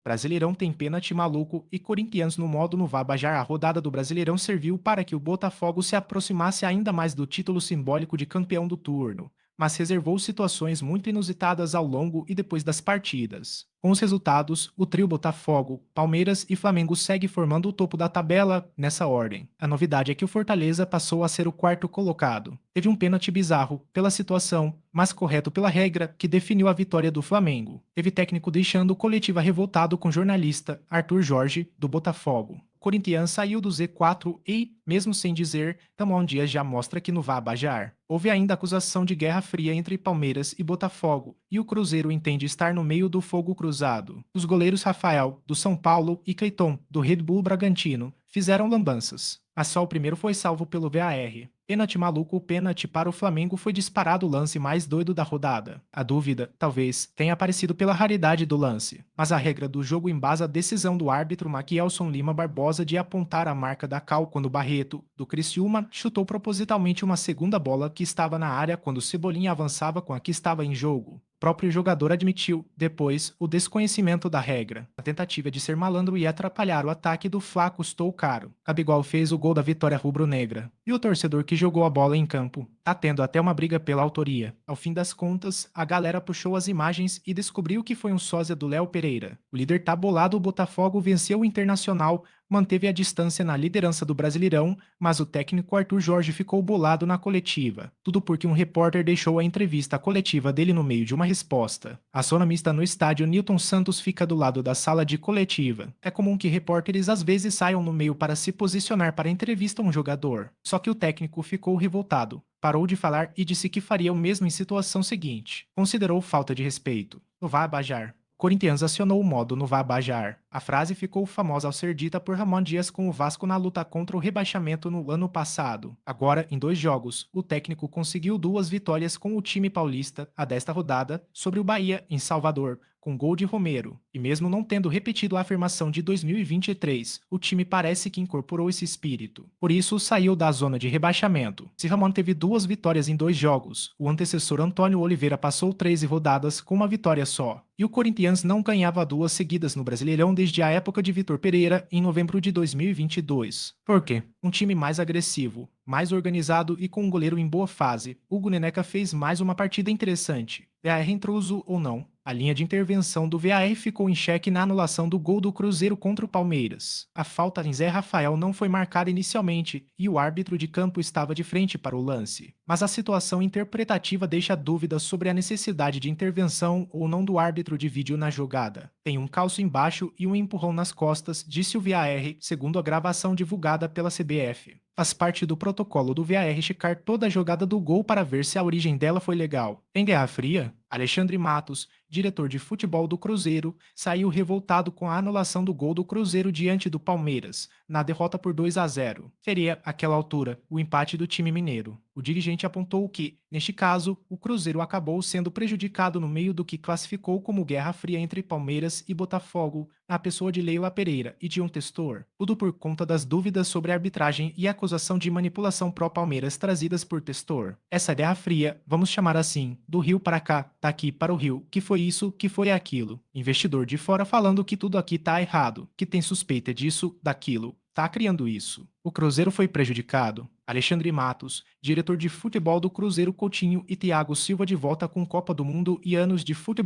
Brasileirão tem pênalti maluco e Corinthians no modo no Vabajar. A rodada do Brasileirão serviu para que o Botafogo se aproximasse ainda mais do título simbólico de campeão do turno, mas reservou situações muito inusitadas ao longo e depois das partidas. Com os resultados, o trio Botafogo, Palmeiras e Flamengo segue formando o topo da tabela nessa ordem. A novidade é que o Fortaleza passou a ser o quarto colocado. Teve um pênalti bizarro pela situação, mas correto pela regra, que definiu a vitória do Flamengo. Teve técnico deixando o coletiva revoltado com jornalista Arthur Jorge, do Botafogo. Corinthians saiu do Z4 e, mesmo sem dizer, tamo há um dia já mostra que não vai abajar. Houve ainda acusação de guerra fria entre Palmeiras e Botafogo, e o Cruzeiro entende estar no meio do fogo cruzado. Os goleiros Rafael, do São Paulo, e Cleiton, do Red Bull Bragantino, fizeram lambanças. Mas só o primeiro foi salvo pelo VAR. Pênalti maluco, o pênalti para o Flamengo foi disparado o lance mais doido da rodada. A dúvida, talvez, tenha aparecido pela raridade do lance, mas a regra do jogo embasa a decisão do árbitro Maquielson Lima Barbosa de apontar a marca da cal quando Barreto, do Criciúma, chutou propositalmente uma segunda bola que estava na área quando Cebolinha avançava com a que estava em jogo. O próprio jogador admitiu, depois, o desconhecimento da regra. A tentativa de ser malandro e atrapalhar o ataque do Fla custou caro. Gabigol fez o gol da vitória rubro-negra. E o torcedor que jogou a bola em campo? Tá tendo até uma briga pela autoria. Ao fim das contas, a galera puxou as imagens e descobriu que foi um sósia do Léo Pereira. O líder tá bolado, o Botafogo venceu o Internacional, manteve a distância na liderança do Brasileirão, mas o técnico Arthur Jorge ficou bolado na coletiva. Tudo porque um repórter deixou a entrevista coletiva dele no meio de uma resposta. A zona mista no estádio Newton Santos fica do lado da sala de coletiva. É comum que repórteres às vezes saiam no meio para se posicionar para entrevista a um jogador. Só que o técnico ficou revoltado. Parou de falar e disse que faria o mesmo em situação seguinte. Considerou falta de respeito. Não vá abajar. Corinthians acionou o modo no Vabajar. A frase ficou famosa ao ser dita por Ramon Dias com o Vasco na luta contra o rebaixamento no ano passado. Agora, em 2 jogos, o técnico conseguiu 2 vitórias com o time paulista, a desta rodada, sobre o Bahia, em Salvador, com gol de Romero. E mesmo não tendo repetido a afirmação de 2023, o time parece que incorporou esse espírito. Por isso, saiu da zona de rebaixamento. Se Ramon teve 2 vitórias em 2 jogos, o antecessor Antônio Oliveira passou 13 rodadas com uma vitória só. E o Corinthians não ganhava 2 seguidas no Brasileirão desde a época de Vitor Pereira, em novembro de 2022. Por quê? Um time mais agressivo, mais organizado e com um goleiro em boa fase. Hugo Neneca fez mais uma partida interessante. VAR intruso ou não, a linha de intervenção do VAR ficou em xeque na anulação do gol do Cruzeiro contra o Palmeiras. A falta em Zé Rafael não foi marcada inicialmente e o árbitro de campo estava de frente para o lance. Mas a situação interpretativa deixa dúvidas sobre a necessidade de intervenção ou não do árbitro de vídeo na jogada. Tem um calço embaixo e um empurrão nas costas, disse o VAR, segundo a gravação divulgada pela CBF. Faz parte do protocolo do VAR checar toda a jogada do gol para ver se a origem dela foi legal. Em Guerra Fria, Alexandre Matos, diretor de futebol do Cruzeiro, saiu revoltado com a anulação do gol do Cruzeiro diante do Palmeiras, na derrota por 2-0. Seria, àquela altura, o empate do time mineiro. O dirigente apontou que, neste caso, o Cruzeiro acabou sendo prejudicado no meio do que classificou como Guerra Fria entre Palmeiras e Botafogo, na pessoa de Leila Pereira e de um testor, tudo por conta das dúvidas sobre a arbitragem e a acusação de manipulação pró-Palmeiras trazidas por testor. Essa Guerra Fria, vamos chamar assim, do Rio para cá, daqui para o Rio, que foi isso, que foi aquilo. Investidor de fora falando que tudo aqui tá errado, que tem suspeita disso, daquilo. Tá criando isso. O Cruzeiro foi prejudicado. Alexandre Matos, diretor de futebol do Cruzeiro Coutinho e Thiago Silva de volta com Copa do Mundo e anos de futebol